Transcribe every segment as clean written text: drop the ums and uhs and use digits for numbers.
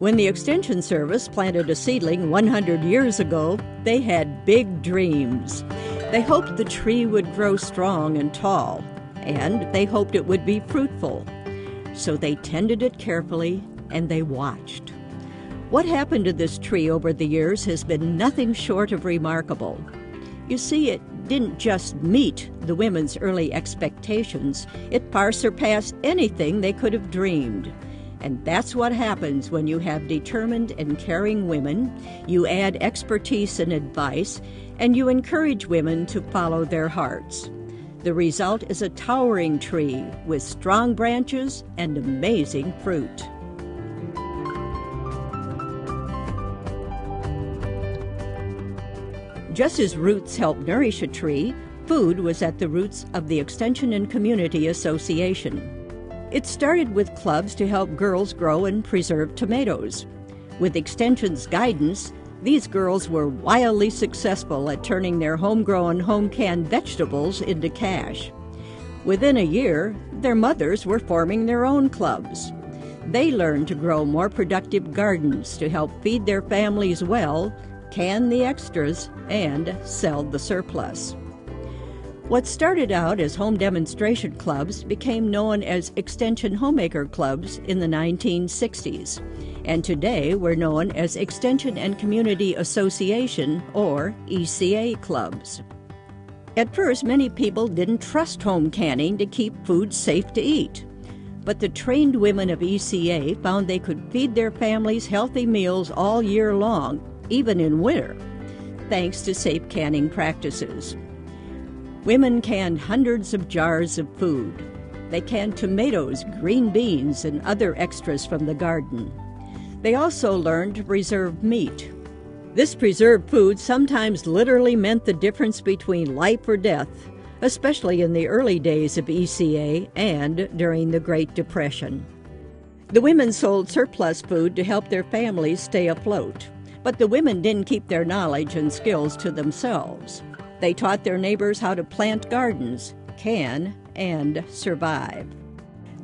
When the Extension Service planted a seedling 100 years ago, they had big dreams. They hoped the tree would grow strong and tall, and they hoped it would be fruitful. So they tended it carefully, and they watched. What happened to this tree over the years has been nothing short of remarkable. You see, it didn't just meet the women's early expectations, it far surpassed anything they could have dreamed. And that's what happens when you have determined and caring women, you add expertise and advice, and you encourage women to follow their hearts. The result is a towering tree with strong branches and amazing fruit. Just as roots help nourish a tree, food was at the roots of the Extension and Community Association. It started with clubs to help girls grow and preserve tomatoes. With Extension's guidance, these girls were wildly successful at turning their homegrown, home-canned vegetables into cash. Within a year, their mothers were forming their own clubs. They learned to grow more productive gardens to help feed their families well, can the extras, and sell the surplus. What started out as home demonstration clubs became known as Extension Homemaker Clubs in the 1960s, and today we're known as Extension and Community Association, or ECA Clubs. At first, many people didn't trust home canning to keep food safe to eat, but the trained women of ECA found they could feed their families healthy meals all year long, even in winter, thanks to safe canning practices. Women canned hundreds of jars of food. They canned tomatoes, green beans, and other extras from the garden. They also learned to preserve meat. This preserved food sometimes literally meant the difference between life or death, especially in the early days of ECA and during the Great Depression. The women sold surplus food to help their families stay afloat. But the women didn't keep their knowledge and skills to themselves. They taught their neighbors how to plant gardens, can, and survive.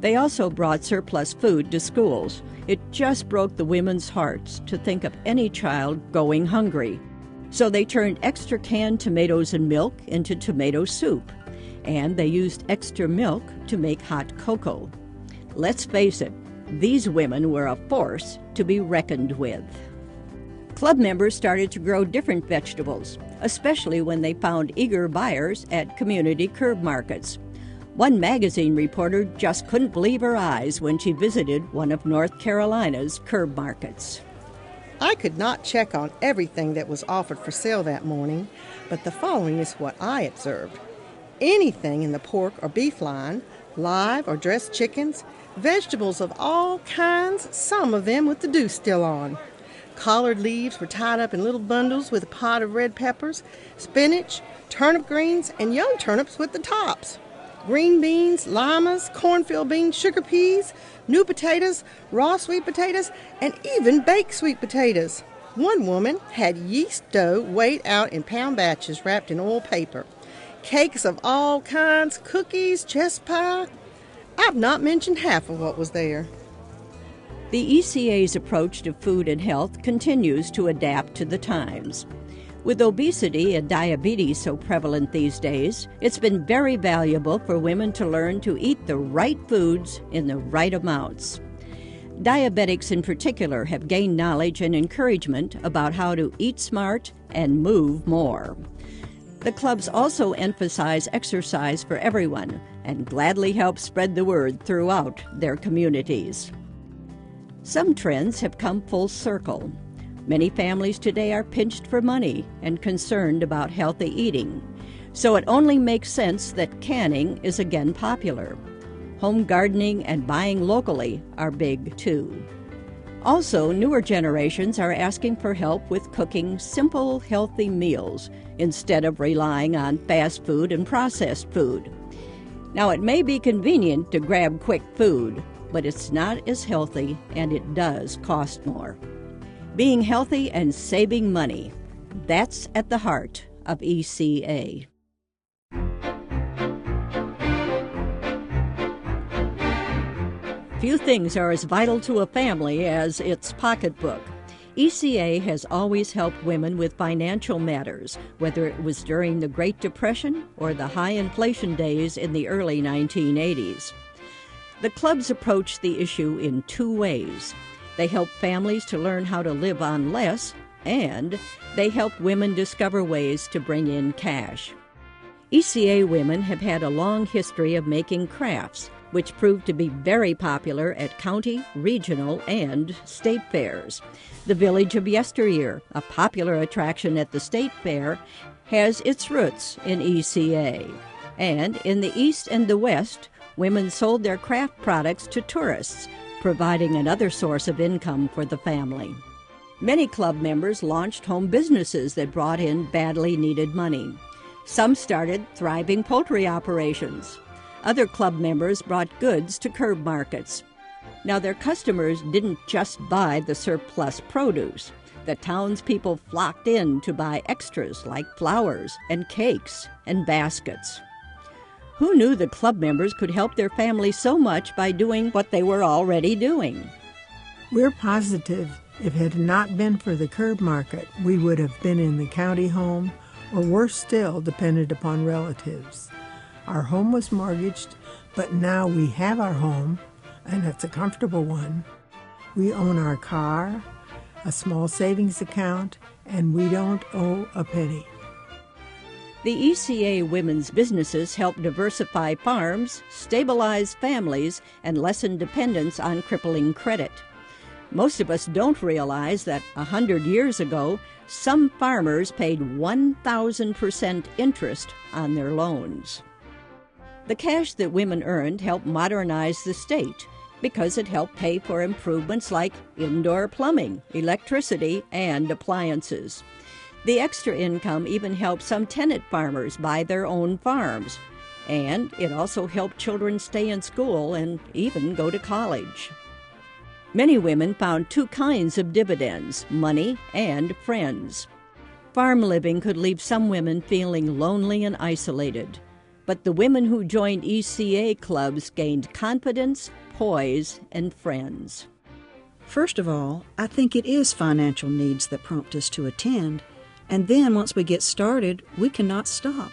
They also brought surplus food to schools. It just broke the women's hearts to think of any child going hungry. So they turned extra canned tomatoes and milk into tomato soup, and they used extra milk to make hot cocoa. Let's face it, these women were a force to be reckoned with. Club members started to grow different vegetables, especially when they found eager buyers at community curb markets. One magazine reporter just couldn't believe her eyes when she visited one of North Carolina's curb markets. I could not check on everything that was offered for sale that morning, but the following is what I observed. Anything in the pork or beef line, live or dressed chickens, vegetables of all kinds, some of them with the dew still on. Collard leaves were tied up in little bundles with a pot of red peppers, spinach, turnip greens, and young turnips with the tops. Green beans, limas, cornfield beans, sugar peas, new potatoes, raw sweet potatoes, and even baked sweet potatoes. One woman had yeast dough weighed out in pound batches wrapped in oil paper. Cakes of all kinds, cookies, chess pie. I've not mentioned half of what was there. The ECA's approach to food and health continues to adapt to the times. With obesity and diabetes so prevalent these days, it's been very valuable for women to learn to eat the right foods in the right amounts. Diabetics in particular have gained knowledge and encouragement about how to eat smart and move more. The clubs also emphasize exercise for everyone and gladly help spread the word throughout their communities. Some trends have come full circle. Many families today are pinched for money and concerned about healthy eating, so it only makes sense that canning is again popular. Home gardening and buying locally are big too. Also, newer generations are asking for help with cooking simple, healthy meals instead of relying on fast food and processed food. Now, it may be convenient to grab quick food, but it's not as healthy and it does cost more. Being healthy and saving money, that's at the heart of ECA. Few things are as vital to a family as its pocketbook. ECA has always helped women with financial matters, whether it was during the Great Depression or the high inflation days in the early 1980s. The clubs approach the issue in two ways. They help families to learn how to live on less, and they help women discover ways to bring in cash. ECA women have had a long history of making crafts, which proved to be very popular at county, regional, and state fairs. The Village of Yesteryear, a popular attraction at the state fair, has its roots in ECA. And in the East and the West, women sold their craft products to tourists, providing another source of income for the family. Many club members launched home businesses that brought in badly needed money. Some started thriving poultry operations. Other club members brought goods to curb markets. Now, their customers didn't just buy the surplus produce. The townspeople flocked in to buy extras like flowers and cakes and baskets. Who knew the club members could help their families so much by doing what they were already doing? We're positive if it had not been for the curb market, we would have been in the county home, or worse still, depended upon relatives. Our home was mortgaged, but now we have our home, and it's a comfortable one. We own our car, a small savings account, and we don't owe a penny. The ECA women's businesses help diversify farms, stabilize families, and lessen dependence on crippling credit. Most of us don't realize that 100 years ago, some farmers paid 1,000% interest on their loans. The cash that women earned helped modernize the state because it helped pay for improvements like indoor plumbing, electricity, and appliances. The extra income even helped some tenant farmers buy their own farms, and it also helped children stay in school and even go to college. Many women found two kinds of dividends, money and friends. Farm living could leave some women feeling lonely and isolated, but the women who joined ECA clubs gained confidence, poise, and friends. First of all, I think it is financial needs that prompt us to attend, and then once we get started, we cannot stop.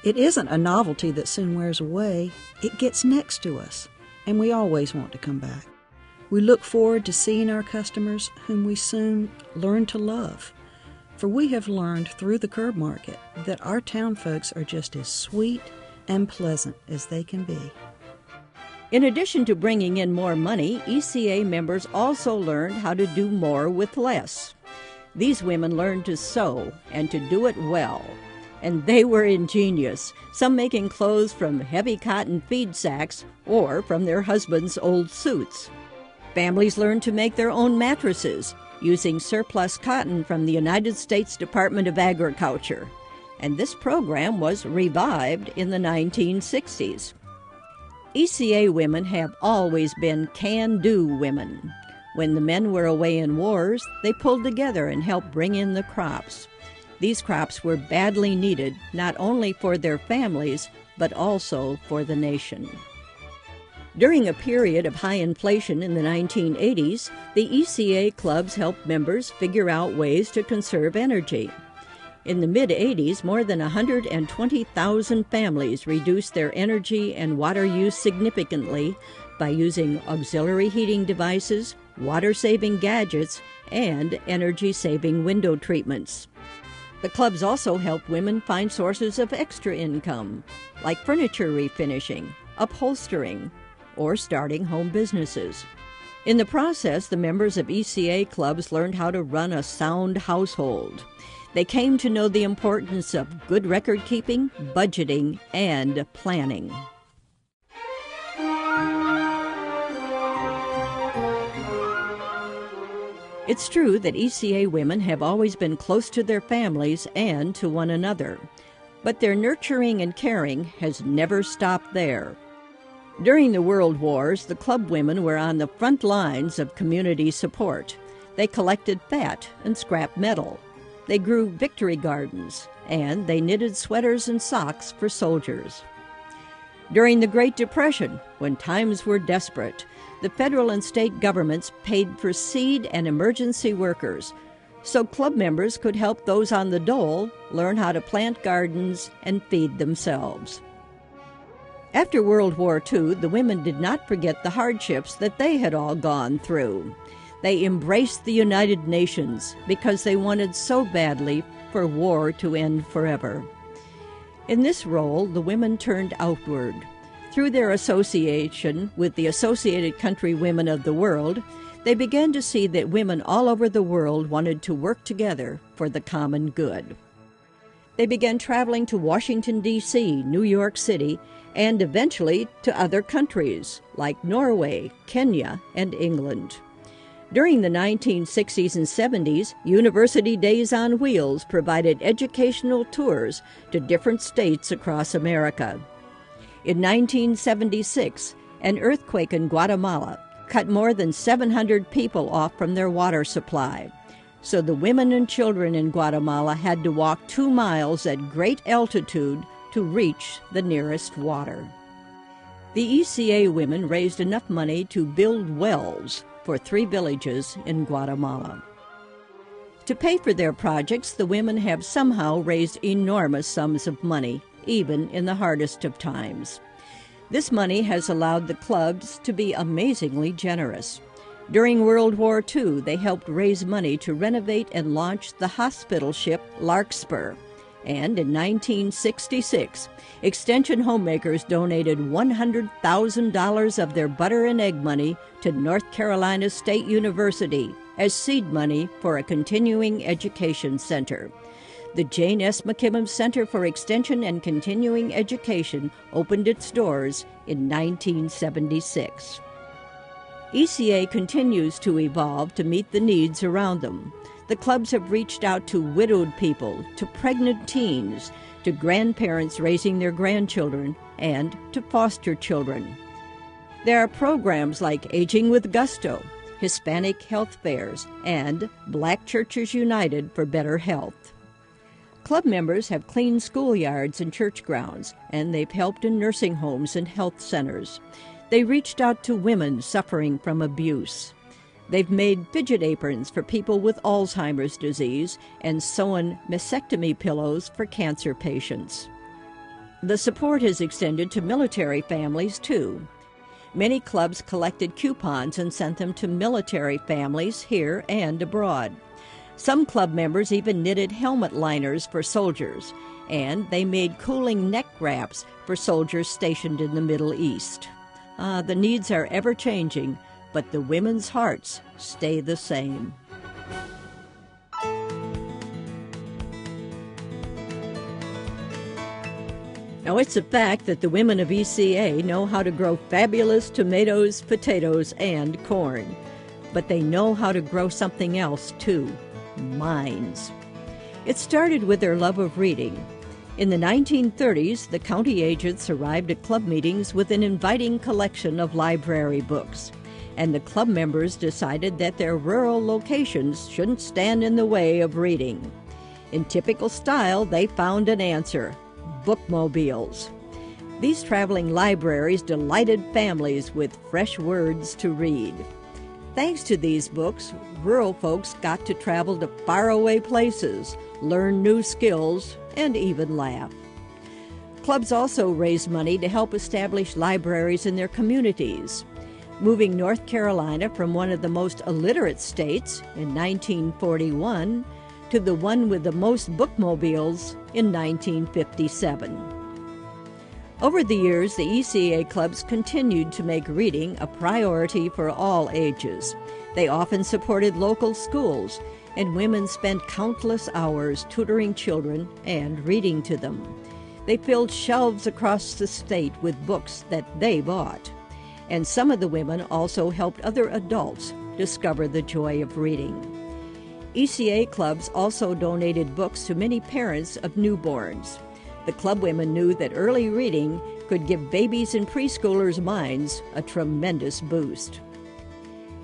It isn't a novelty that soon wears away, it gets next to us, and we always want to come back. We look forward to seeing our customers whom we soon learn to love, for we have learned through the curb market that our town folks are just as sweet and pleasant as they can be. In addition to bringing in more money, ECA members also learned how to do more with less. These women learned to sew and to do it well. And they were ingenious, some making clothes from heavy cotton feed sacks or from their husbands' old suits. Families learned to make their own mattresses using surplus cotton from the United States Department of Agriculture. And this program was revived in the 1960s. ECA women have always been can-do women. When the men were away in wars, they pulled together and helped bring in the crops. These crops were badly needed, not only for their families, but also for the nation. During a period of high inflation in the 1980s, the ECA clubs helped members figure out ways to conserve energy. In the mid-80s, more than 120,000 families reduced their energy and water use significantly by using auxiliary heating devices, water-saving gadgets, and energy-saving window treatments. The clubs also helped women find sources of extra income, like furniture refinishing, upholstering, or starting home businesses. In the process, the members of ECA clubs learned how to run a sound household. They came to know the importance of good record-keeping, budgeting, and planning. It's true that ECA women have always been close to their families and to one another, but their nurturing and caring has never stopped there. During the World Wars, the club women were on the front lines of community support. They collected fat and scrap metal. They grew victory gardens, and they knitted sweaters and socks for soldiers. During the Great Depression, when times were desperate, the federal and state governments paid for seed and emergency workers, so club members could help those on the dole learn how to plant gardens and feed themselves. After World War II, the women did not forget the hardships that they had all gone through. They embraced the United Nations because they wanted so badly for war to end forever. In this role, the women turned outward. Through their association with the Associated Country Women of the World, they began to see that women all over the world wanted to work together for the common good. They began traveling to Washington, D.C., New York City, and eventually to other countries like Norway, Kenya, and England. During the 1960s and 70s, University Days on Wheels provided educational tours to different states across America. In 1976, an earthquake in Guatemala cut more than 700 people off from their water supply. So the women and children in Guatemala had to walk 2 miles at great altitude to reach the nearest water. The ECA women raised enough money to build wells for 3 villages in Guatemala. To pay for their projects, the women have somehow raised enormous sums of money, even in the hardest of times. This money has allowed the clubs to be amazingly generous. During World War II, they helped raise money to renovate and launch the hospital ship Larkspur. And in 1966, Extension Homemakers donated $100,000 of their butter and egg money to North Carolina State University as seed money for a continuing education center. The Jane S. McKimmon Center for Extension and Continuing Education opened its doors in 1976. ECA continues to evolve to meet the needs around them. The clubs have reached out to widowed people, to pregnant teens, to grandparents raising their grandchildren, and to foster children. There are programs like Aging with Gusto, Hispanic health fairs, and Black Churches United for Better Health. Club members have cleaned schoolyards and church grounds, and they've helped in nursing homes and health centers. They reached out to women suffering from abuse. They've made fidget aprons for people with Alzheimer's disease and sewn mastectomy pillows for cancer patients. The support is extended to military families, too. Many clubs collected coupons and sent them to military families here and abroad. Some club members even knitted helmet liners for soldiers, and they made cooling neck wraps for soldiers stationed in the Middle East. The needs are ever-changing, but the women's hearts stay the same. Now, it's a fact that the women of ECA know how to grow fabulous tomatoes, potatoes, and corn. But they know how to grow something else, too: minds. It started with their love of reading. In the 1930s, the county agents arrived at club meetings with an inviting collection of library books, and the club members decided that their rural locations shouldn't stand in the way of reading. In typical style, they found an answer: bookmobiles. These traveling libraries delighted families with fresh words to read. Thanks to these books, rural folks got to travel to faraway places, learn new skills, and even laugh. Clubs also raised money to help establish libraries in their communities. Moving North Carolina from one of the most illiterate states in 1941 to the one with the most bookmobiles in 1957. Over the years, the ECA clubs continued to make reading a priority for all ages. They often supported local schools, and women spent countless hours tutoring children and reading to them. They filled shelves across the state with books that they bought. And some of the women also helped other adults discover the joy of reading. ECA clubs also donated books to many parents of newborns. The club women knew that early reading could give babies and preschoolers' minds a tremendous boost.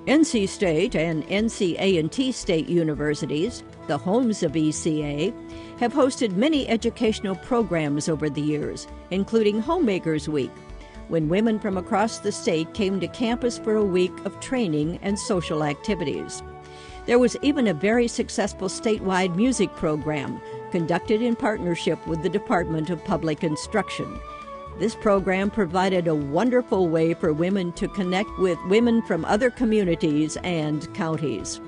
NC State and NC-A&T State universities, the homes of ECA, have hosted many educational programs over the years, including Homemakers Week, when women from across the state came to campus for a week of training and social activities. There was even a very successful statewide music program conducted in partnership with the Department of Public Instruction. This program provided a wonderful way for women to connect with women from other communities and counties.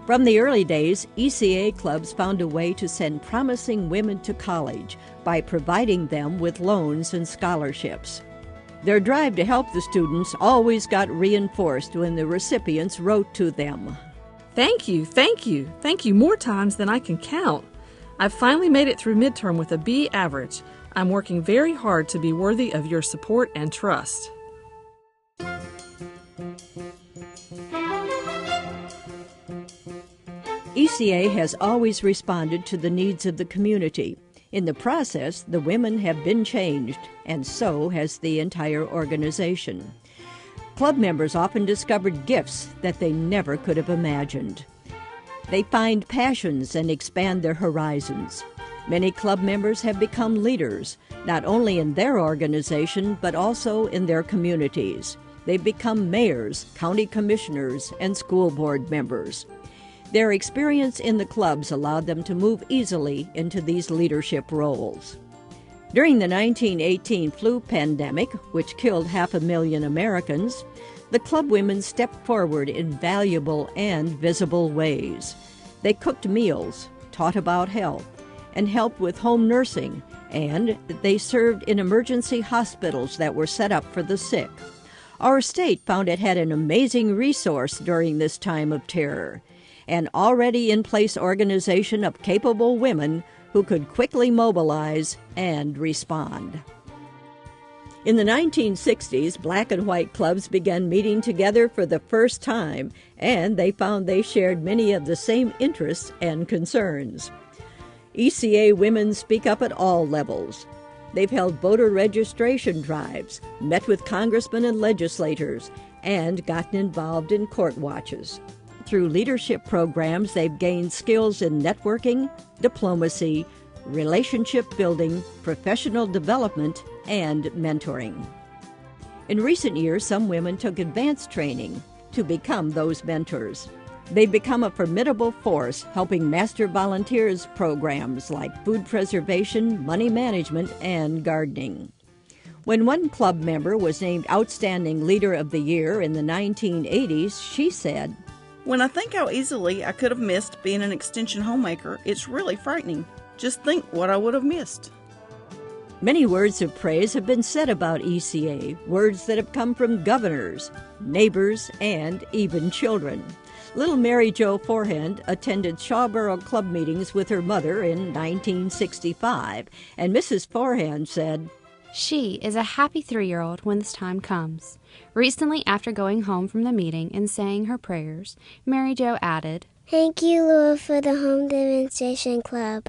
From the early days, ECA Clubs found a way to send promising women to college by providing them with loans and scholarships. Their drive to help the students always got reinforced when the recipients wrote to them. Thank you, thank you, thank you more times than I can count. I've finally made it through midterm with a B average. I'm working very hard to be worthy of your support and trust. ECA has always responded to the needs of the community. In the process, the women have been changed, and so has the entire organization. Club members often discovered gifts that they never could have imagined. They find passions and expand their horizons. Many club members have become leaders, not only in their organization, but also in their communities. They've become mayors, county commissioners, and school board members. Their experience in the clubs allowed them to move easily into these leadership roles. During the 1918 flu pandemic, which killed 500,000 Americans, the club women stepped forward in valuable and visible ways. They cooked meals, taught about health, and helped with home nursing, and they served in emergency hospitals that were set up for the sick. Our state found it had an amazing resource during this time of terror, an already in place organization of capable women who could quickly mobilize and respond. In the 1960s, black and white clubs began meeting together for the first time, and they found they shared many of the same interests and concerns. ECA women speak up at all levels. They've held voter registration drives, met with congressmen and legislators, and gotten involved in court watches. Through leadership programs, they've gained skills in networking, diplomacy, relationship building, professional development, and mentoring. In recent years, some women took advanced training to become those mentors. They've become a formidable force helping master volunteers programs like food preservation, money management, and gardening. When one club member was named Outstanding Leader of the Year in the 1980s, she said, "When I think how easily I could have missed being an extension homemaker, it's really frightening. Just think what I would have missed." Many words of praise have been said about ECA, words that have come from governors, neighbors, and even children. Little Mary Jo Forehand attended Shawboro Club meetings with her mother in 1965, and Mrs. Forehand said, "She is a happy 3-year-old when this time comes." Recently, after going home from the meeting and saying her prayers, Mary Jo added, "Thank you, Lord, for the Home Demonstration Club."